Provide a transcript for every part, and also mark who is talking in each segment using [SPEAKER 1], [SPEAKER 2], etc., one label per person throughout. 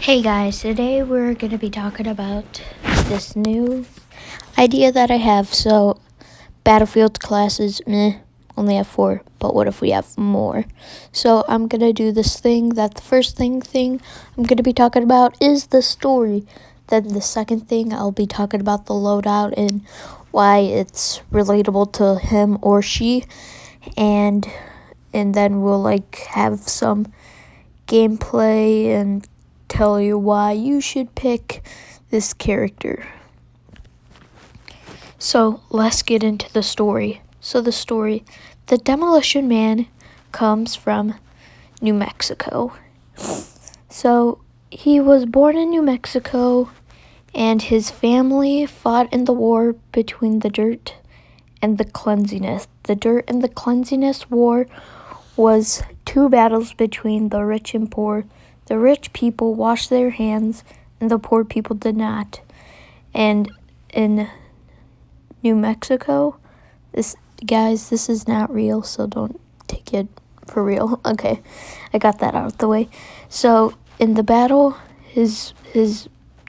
[SPEAKER 1] Hey guys, today we're going to be talking about this new idea that I have. So, Battlefield classes, only have 4, but what if we have more? So, I'm going to do this thing that the first thing I'm going to be talking about is the story. Then the second thing, I'll be talking about the loadout and why it's relatable to him or she. And then we'll have some gameplay and tell you why you should pick this character. So let's get into the story. The Demolition Man comes from New Mexico. So he was born in New Mexico, and his family fought in the war between the dirt and the cleanliness. The dirt and the cleanliness war was 2 battles between the rich and poor. The rich people washed their hands, and the poor people did not. And in New Mexico, this is not real, so don't take it for real. Okay, I got that out of the way. So in the battle, his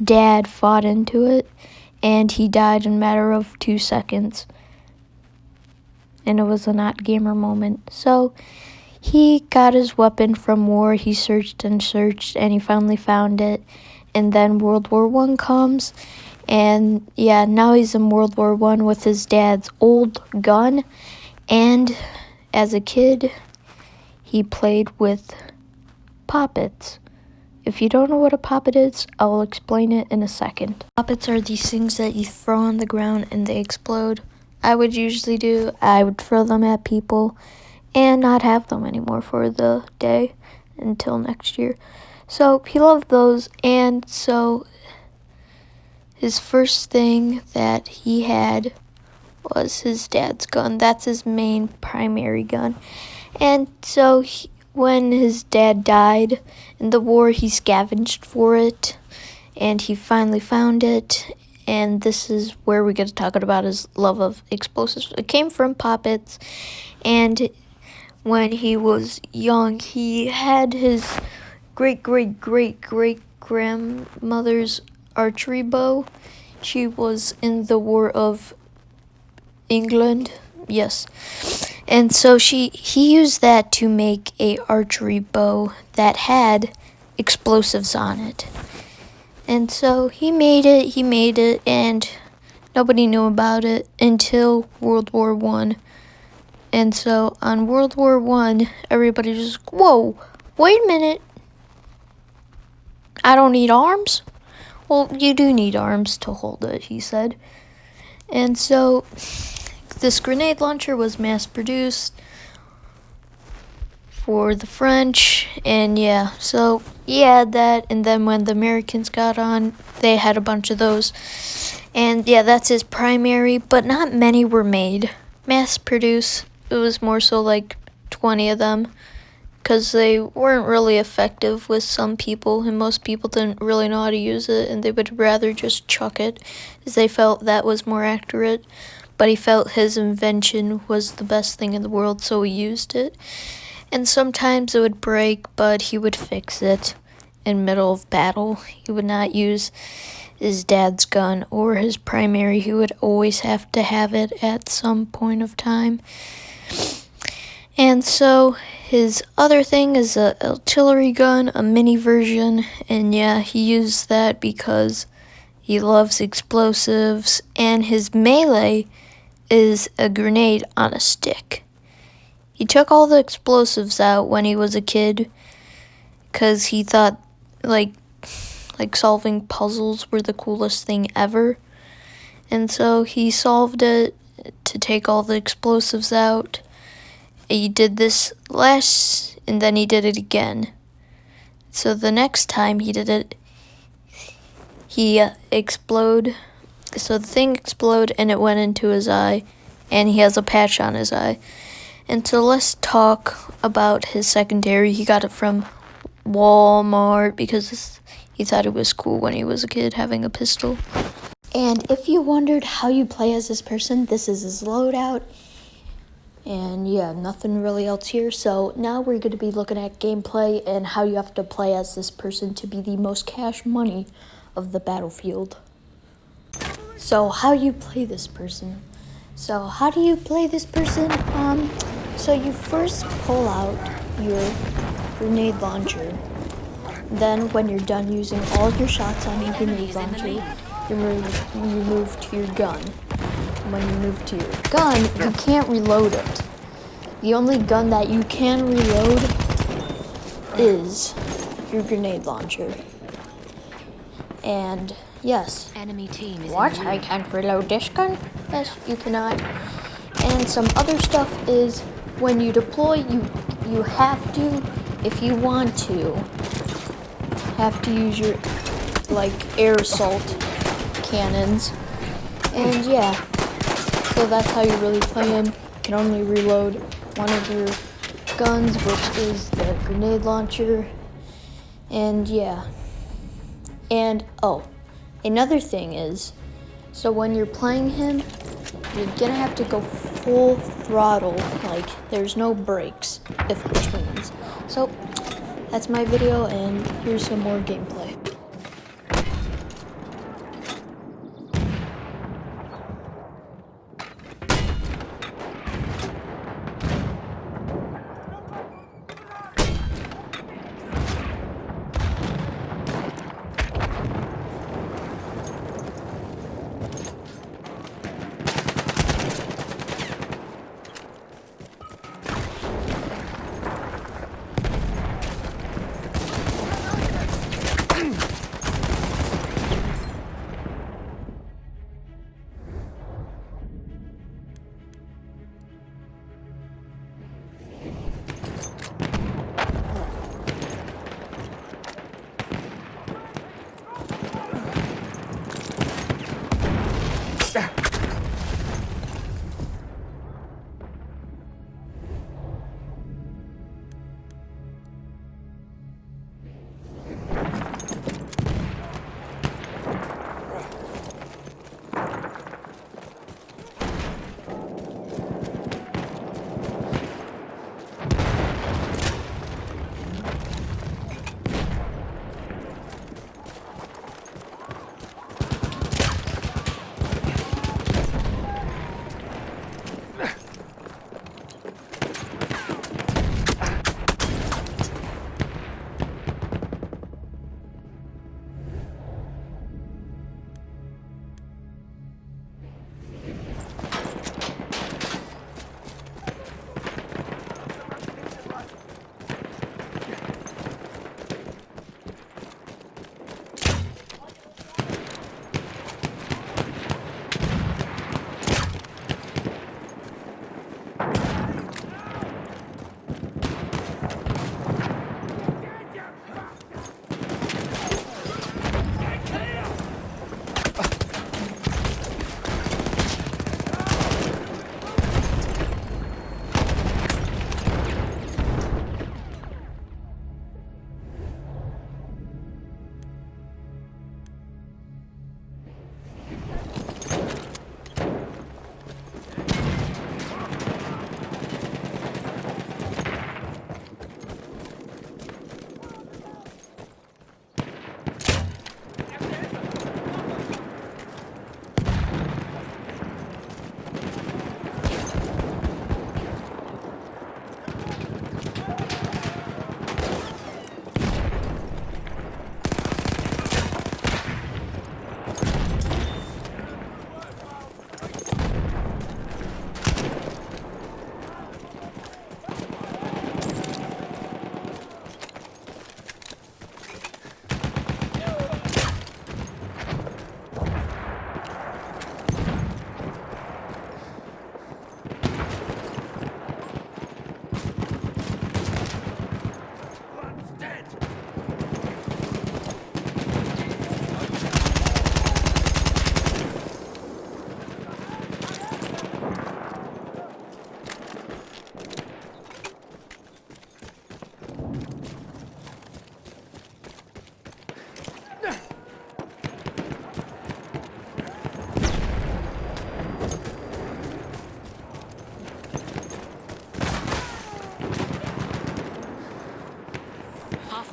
[SPEAKER 1] dad fought into it, and he died in a matter of 2 seconds. And it was a not gamer moment. So he got his weapon from war. He searched and searched, and he finally found it. And then World War I comes, and now he's in World War I with his dad's old gun. And as a kid, he played with poppets. If you don't know what a poppet is, I'll explain it in a second. Poppets are these things that you throw on the ground and they explode. I would throw them at people and not have them anymore for the day until next year. So he loved those, and so his first thing that he had was his dad's gun. That's his main primary gun. And so when his dad died in the war, he scavenged for it, and he finally found it. And this is where we get to talk about his love of explosives. It came from poppets, and when he was young, he had his great-great-great-great-grandmother's archery bow. She was in the War of England, yes. And so he used that to make a archery bow that had explosives on it. And so he made it, and nobody knew about it until World War I. And so on World War I, everybody just, whoa, wait a minute. I don't need arms? Well, you do need arms to hold it, he said. And so this grenade launcher was mass-produced for the French, and that, and then when the Americans got on, they had a bunch of those. And that's his primary, but not many were made. Mass-produced. It was more so 20 of them, because they weren't really effective with some people, and most people didn't really know how to use it, and they would rather just chuck it, as they felt that was more accurate. But he felt his invention was the best thing in the world, so he used it. And sometimes it would break, but he would fix it in middle of battle. He would not use his dad's gun or his primary. He would always have to have it at some point of time. And so his other thing is a artillery gun, a mini version, and he used that because he loves explosives, and his melee is a grenade on a stick. He took all the explosives out when he was a kid because he thought solving puzzles were the coolest thing ever. And so he solved it to take all the explosives out. He did this last, and then he did it again. So the next time he did it, he exploded. So the thing exploded, and it went into his eye, and he has a patch on his eye. And so let's talk about his secondary. He got it from Walmart because he thought it was cool when he was a kid having a pistol. And if you wondered how you play as this person, this is his loadout. And yeah, nothing really else here. So now we're going to be looking at gameplay and how you have to play as this person to be the most cash money of the battlefield. So how you play this person? So how do you play this person? So you first pull out your grenade launcher. Then when you're done using all your shots on your grenade launcher, you move to your gun. When you move to your gun, you can't reload it. The only gun that you can reload is your grenade launcher. And yes,
[SPEAKER 2] enemy team is
[SPEAKER 1] what? I can't reload this gun? Yes, you cannot. And some other stuff is when you deploy, you have to, if you want to, have to use your like air assault cannons. And yeah, so that's how you really play him. You can only reload one of your guns, which is the grenade launcher. And yeah. And oh, another thing is, so when you're playing him, you're gonna have to go full throttle, like there's no breaks if betweens. So that's my video, and here's some more gameplay.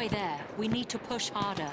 [SPEAKER 2] halfway there. We need to push harder.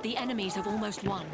[SPEAKER 2] The enemies have almost won.